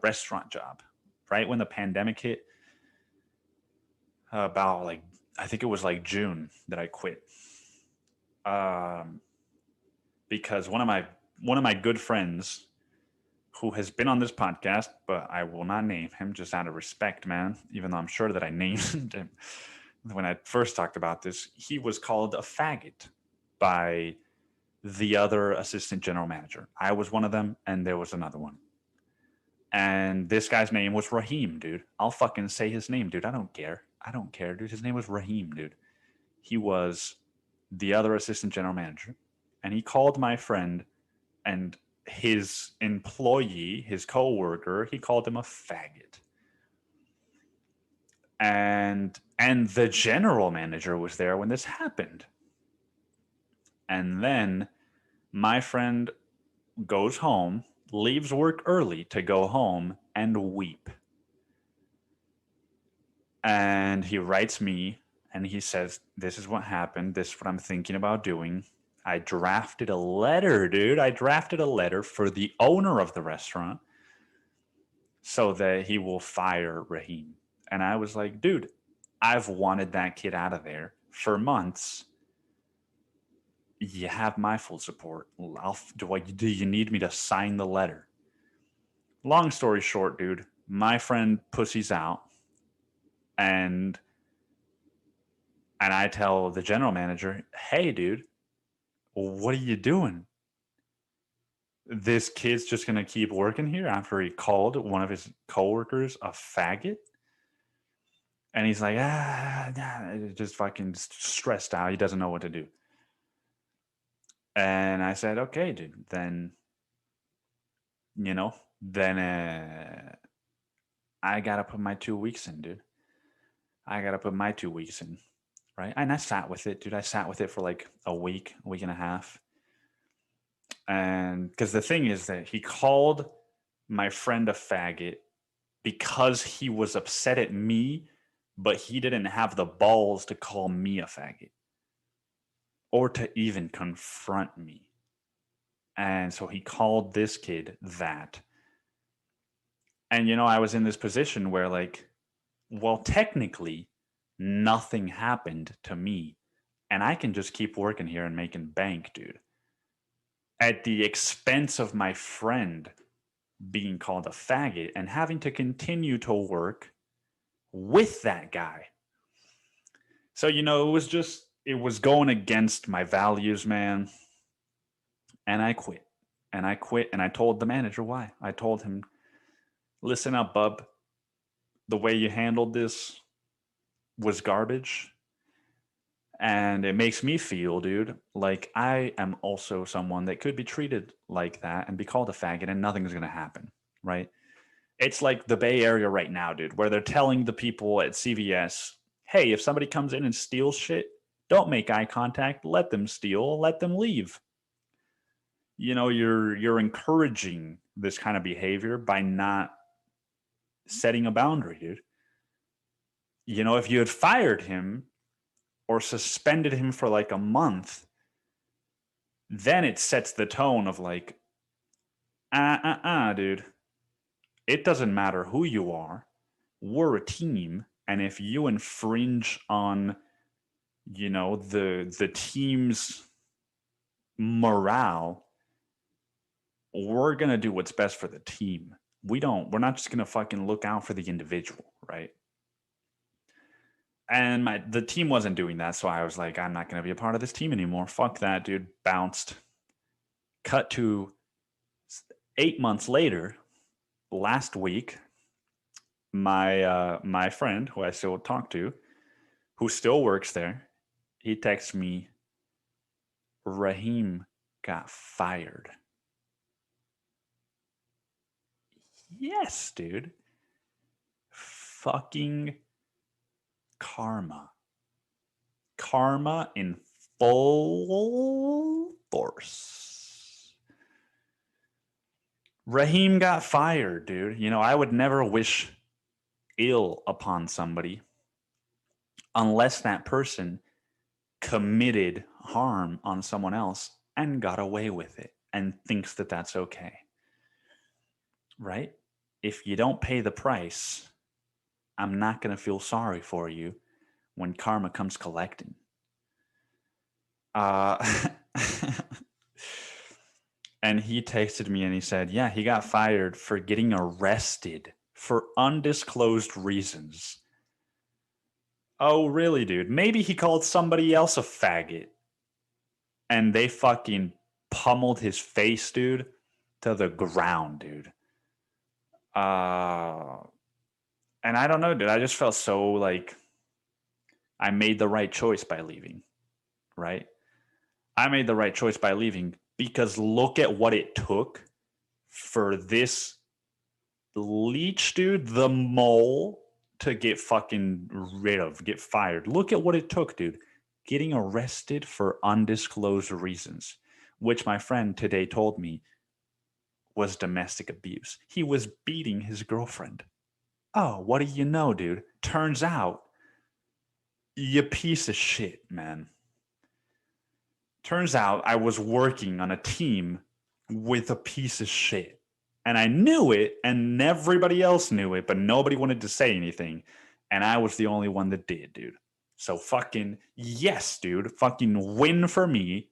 restaurant job, right? When the pandemic hit. About I think it was June that I quit. Because one of my good friends, who has been on this podcast, but I will not name him just out of respect, man, even though I'm sure that I named him when I first talked about this, he was called a faggot by the other assistant general manager. I was one of them, and there was another one. And this guy's name was Raheem, dude. I'll fucking say his name, dude. I don't care, dude. His name was Raheem, dude. He was the other assistant general manager. And he called my friend and his employee, his coworker, he called him a faggot. And the general manager was there when this happened. And then my friend goes home, leaves work early to go home and weep. And he writes me and he says, this is what happened. This is what I'm thinking about doing. I drafted a letter, dude. I drafted a letter for the owner of the restaurant so that he will fire Raheem. And I was like, dude, I've wanted that kid out of there for months. You have my full support. Do you need me to sign the letter? Long story short, dude, my friend pussies out, and I tell the general manager, hey, dude, what are you doing? This kid's just gonna keep working here after he called one of his coworkers a faggot? And he's like, just fucking stressed out. He doesn't know what to do. And I said, okay, dude, then, I gotta put my 2 weeks in, dude. I gotta put my 2 weeks in, right? And I sat with it, dude. I sat with it for like a week and a half. And because the thing is that he called my friend a faggot because he was upset at me, but he didn't have the balls to call me a faggot or to even confront me. And so he called this kid that. And, I was in this position where, like, well, technically, nothing happened to me. And I can just keep working here and making bank, dude. At the expense of my friend being called a faggot and having to continue to work with that guy. So, it was going against my values, man. And I quit. And I told the manager why. I told him, listen up, bub. The way you handled this was garbage. And it makes me feel, dude, like I am also someone that could be treated like that and be called a faggot and nothing's going to happen, right? It's like the Bay Area right now, dude, where they're telling the people at CVS, hey, if somebody comes in and steals shit, don't make eye contact, let them steal, let them leave. You're encouraging this kind of behavior by not setting a boundary, dude. If you had fired him or suspended him for like a month, then it sets the tone of like, dude. It doesn't matter who you are. We're a team. And if you infringe on, the team's morale, we're going to do what's best for the team. We're not just going to fucking look out for the individual, right? And the team wasn't doing that, so I was like, I'm not going to be a part of this team anymore. Fuck that, dude. Bounced. Cut to 8 months later, last week, my friend, who I still talk to, who still works there, he texts me, Raheem got fired. Yes, dude. Fucking karma. Karma in full force. Raheem got fired, dude. I would never wish ill upon somebody unless that person committed harm on someone else and got away with it and thinks that that's okay. Right? If you don't pay the price, I'm not going to feel sorry for you when karma comes collecting. And he texted me and he said, yeah, he got fired for getting arrested for undisclosed reasons. Oh, really, dude? Maybe he called somebody else a faggot and they fucking pummeled his face, dude, to the ground, dude. And I don't know, dude. I just felt so like I made the right choice by leaving, right? I made the right choice by leaving because look at what it took for this leech, dude, the mole, to get fucking get fired. Look at what it took, dude. Getting arrested for undisclosed reasons, which my friend today told me was domestic abuse. He was beating his girlfriend. Oh, what do you know, dude? Turns out, you piece of shit, man. Turns out I was working on a team with a piece of shit. And I knew it, and everybody else knew it, but nobody wanted to say anything. And I was the only one that did, dude. So fucking yes, dude. Fucking win for me.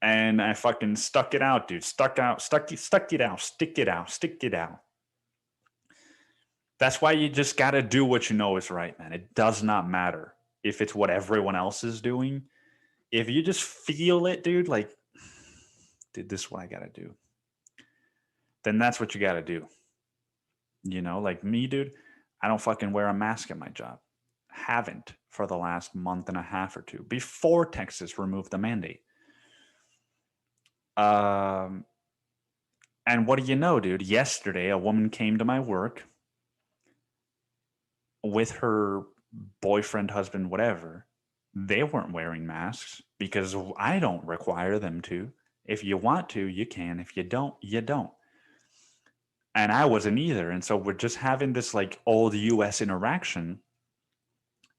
And I fucking stuck it out, dude. Stuck it out, stick it out. That's why you just gotta do what you know is right, man. It does not matter if it's what everyone else is doing. If you just feel it, dude, like, dude, this is what I gotta do, then that's what you gotta do. You know, like me, dude, I don't fucking wear a mask at my job. Haven't for the last month and a half or two before Texas removed the mandate. And what do you know, dude? Yesterday, a woman came to my work with her boyfriend, husband, whatever. They weren't wearing masks because I don't require them to. If you want to, you can. If you don't, you don't. And I wasn't either. And so we're just having this like old US interaction.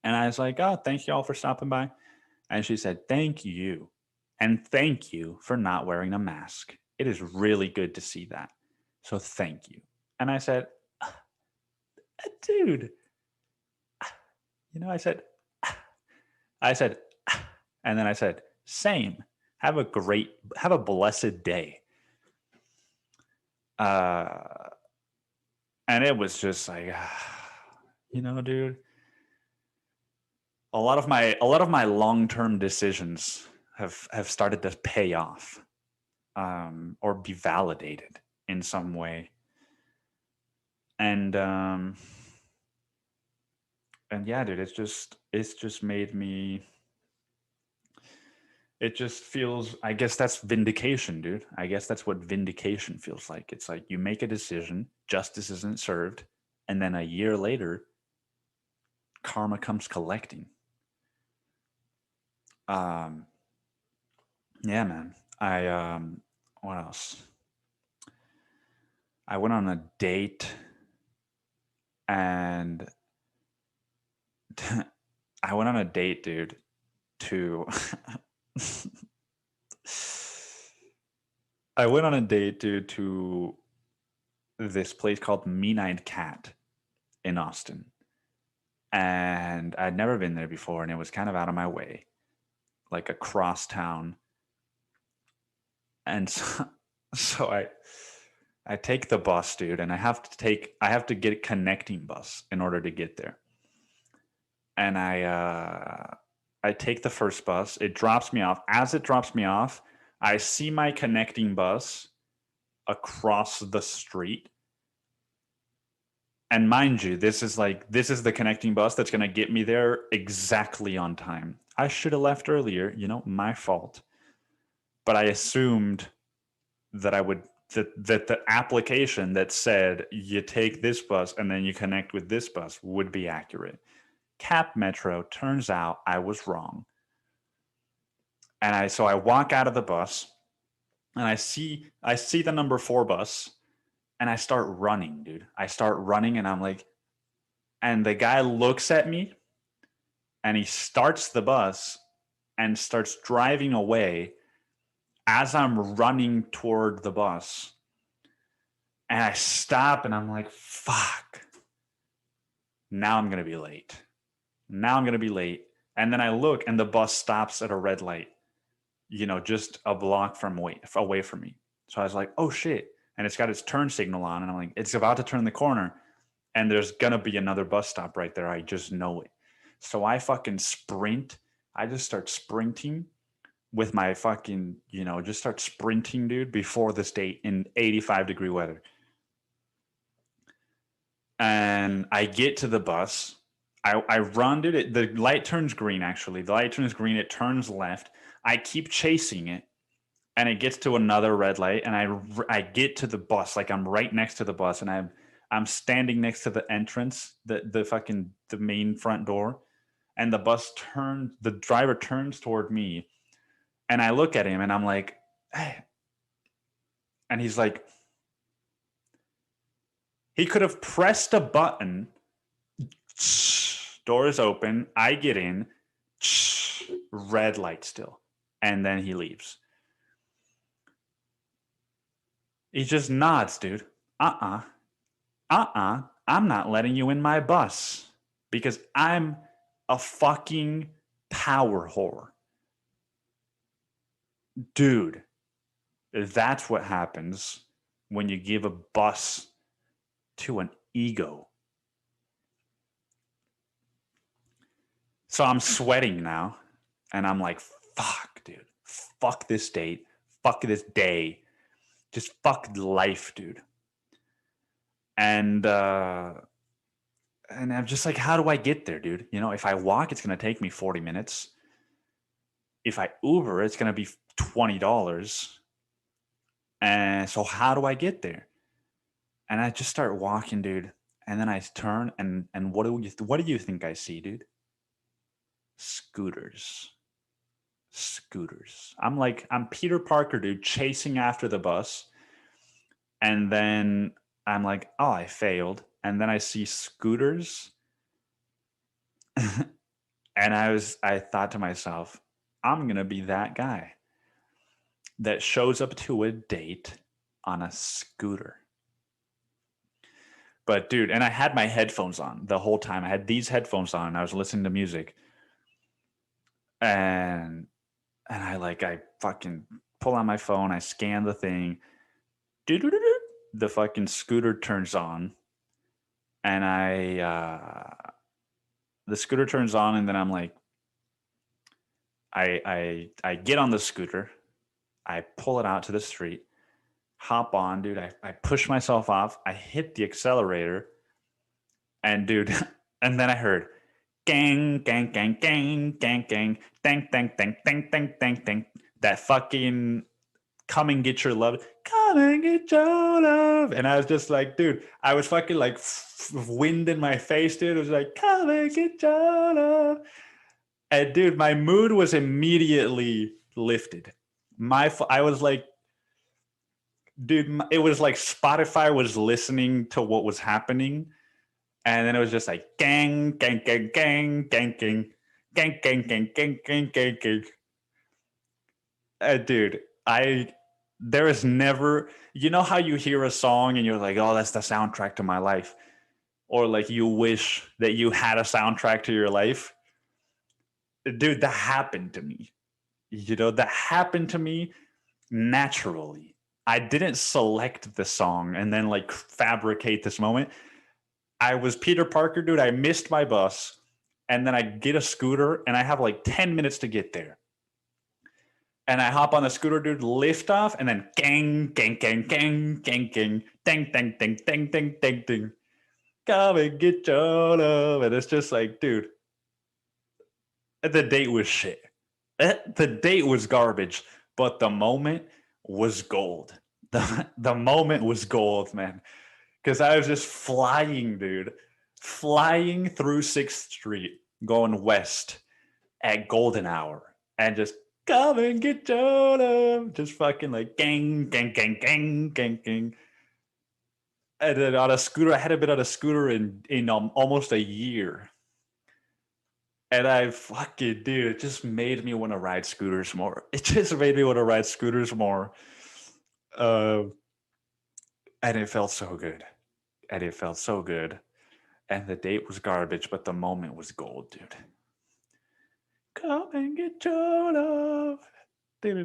And I was like, oh, thank you all for stopping by. And she said, thank you. And thank you for not wearing a mask. It is really good to see that. So thank you. And I said, dude, you know, I said, and then I said, same. Have a blessed day. And it was just like, you know, dude, a lot of my long-term decisions have started to pay off, or be validated in some way. And yeah, dude, it's just made me. It just feels, I guess that's vindication, dude. I guess that's what vindication feels like. It's like you make a decision, justice isn't served, and then a year later, karma comes collecting. Yeah, man. What else? I went on a date and I went on a date, dude, to I went on a date, dude, to this place called Mean-Eyed Cat in Austin. And I'd never been there before, and it was kind of out of my way, like across town. And so I take the bus, dude, and I have to get a connecting bus in order to get there. And I take the first bus. It drops me off. As it drops me off, I see my connecting bus across the street. And mind you, this is the connecting bus that's going to get me there exactly on time. I should have left earlier, you know, my fault. But I assumed that that the application that said you take this bus and then you connect with this bus would be accurate. Cap Metro, turns out I was wrong. And so I walk out of the bus and I see the number 4 bus and I start running, dude. I start running and I'm like, and the guy looks at me and he starts the bus and starts driving away as I'm running toward the bus. And I stop and I'm like, fuck. Now I'm going to be late. And then I look and the bus stops at a red light, you know, just a block away from me. So I was like, oh shit. And it's got its turn signal on. And I'm like, it's about to turn the corner. And there's going to be another bus stop right there. I just know it. So I fucking sprint. I just start sprinting with my fucking, you know, just start sprinting, dude, before this date in 85-degree weather. And I get to the bus. I run, dude. The light turns green, actually. The light turns green. It turns left. I keep chasing it. And it gets to another red light. And I get to the bus. Like, I'm right next to the bus. And I'm standing next to the entrance, the main front door. And the driver turns toward me. And I look at him and I'm like, hey. And he's like, he could have pressed a button. Door is open. I get in. Red light still. And then he leaves. He just nods, dude. I'm not letting you in my bus because I'm a fucking power whore. Dude, that's what happens when you give a bus to an ego. So I'm sweating now, and I'm like, fuck, dude. Fuck this date. Fuck this day. Just fuck life, dude. And I'm just like, how do I get there, dude? You know, if I walk, it's gonna take me 40 minutes. If I Uber, it's gonna be $20. And so how do I get there? And I just start walking, dude. And then I turn and what do you think I see, dude? Scooters. I'm Peter Parker, dude, chasing after the bus. And then I'm like, oh, I failed. And then I see scooters. And I thought to myself, I'm gonna be that guy that shows up to a date on a scooter. But dude, and I had my headphones on the whole time. I had these headphones on and I was listening to music. And I fucking pull out my phone, I scan the thing. The fucking scooter turns on. And the scooter turns on, and then I'm like, I get on the scooter, I pull it out to the street, hop on, dude. I push myself off, I hit the accelerator, and dude, and then I heard gang, gang, gang, gang, gang, gang, dang, dang, dang, dang, dang, dang, dang. That fucking come and get your love, come and get your love. And I was just like, dude, I was fucking like wind in my face, dude. It was like, come and get your love. And dude, my mood was immediately lifted. I was like, dude, it was like Spotify was listening to what was happening. And then it was just like gang, gang, gang, gang, gang, gang, gang, gang, gang, gang, gang, gang, gang. Dude, there is never, you know how you hear a song and you're like, oh, that's the soundtrack to my life. Or like you wish that you had a soundtrack to your life. Dude, that happened to me. You know, that happened to me naturally. I didn't select the song and then like fabricate this moment. I was Peter Parker, dude. I missed my bus, and then I get a scooter, and I have like 10 minutes to get there. And I hop on the scooter, dude, lift off, and then gang, gang, gang, gang, gang, gang, dang, dang, dang, dang, dang, dang, dang. Come and get your love. And it's just like, dude, the date was shit. The date was garbage, but the moment was gold. The moment was gold, man. Because I was just flying, dude. Flying through 6th Street, going west at golden hour. And just come and get your love. Just fucking like gang, gang, gang, gang, gang, gang. And then on a scooter, I hadn't been on a scooter in almost a year. And I fucking, dude, it just made me want to ride scooters more. It just made me want to ride scooters more. And it felt so good. And it felt so good. And the date was garbage, but the moment was gold, dude. Come and get your love. Come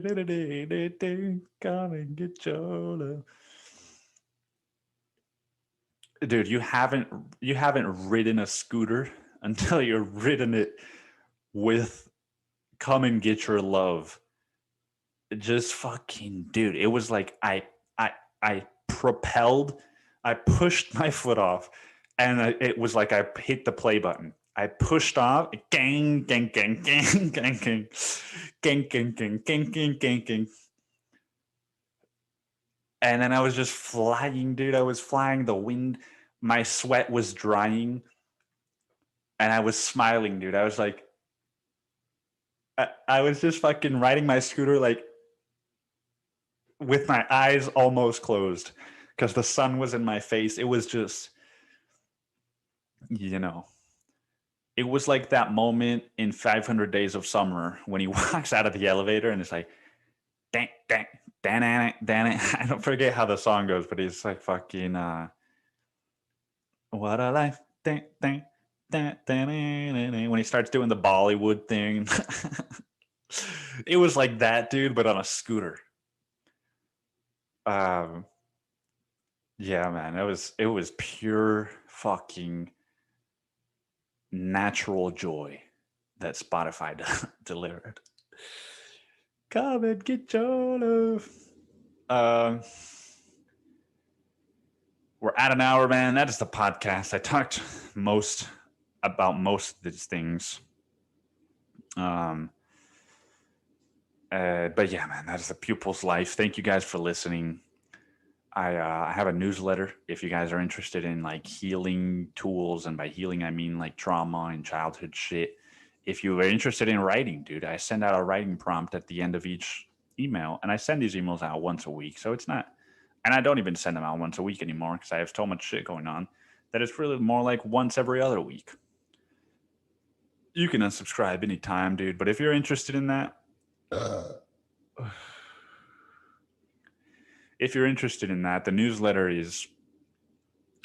and get your love. Dude, you haven't ridden a scooter until you've ridden it with come and get your love. Just fucking, dude, it was like I propelled, I pushed my foot off, and it was like I hit the play button. I pushed off, gang, gang, gang, gang, gang, gang, gang, gang, gang, gang, gang, gang, gang. And then I was just flying, dude. I was flying. The wind, my sweat was drying, and I was smiling, dude. I was like, I was just fucking riding my scooter like with my eyes almost closed because the sun was in my face. It was just, you know, it was like that moment in 500 Days of Summer when he walks out of the elevator and it's like, dang, dang, Dan I don't forget how the song goes, but he's like fucking what a life. When he starts doing the Bollywood thing. It was like that, dude, but on a scooter. Um yeah, man, it was pure fucking natural joy that Spotify delivered. Come and get your love. Um We're at an hour, man. That is the podcast. I talked about most of these things. Um, but yeah, man, that is the pupil's life. Thank you guys for listening. I have a newsletter if you guys are interested in like healing tools, and by healing I mean like trauma and childhood shit. If you are interested in writing, dude, I send out a writing prompt at the end of each email, and I send these emails out once a week. So it's not, and I don't even send them out once a week anymore because I have so much shit going on that it's really more like once every other week. You can unsubscribe anytime, dude. But if you're interested in that, the newsletter is,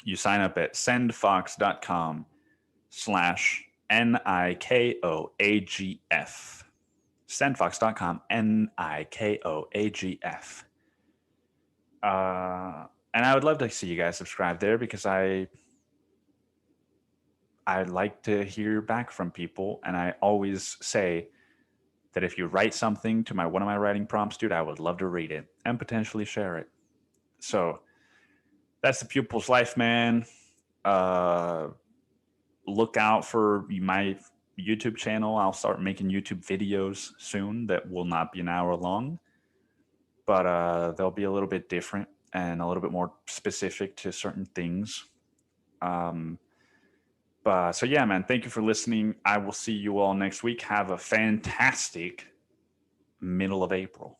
you sign up at sendfox.com/NIKOAGF. Sendfox.com, NIKOAGF. And I would love to see you guys subscribe there because I like to hear back from people, and I always say that if you write something to one of my writing prompts, dude, I would love to read it and potentially share it. So that's the pupil's life, man. Look out for my YouTube channel. I'll start making YouTube videos soon that will not be an hour long, but they'll be a little bit different and a little bit more specific to certain things. So yeah, man, thank you for listening. I will see you all next week. Have a fantastic middle of April.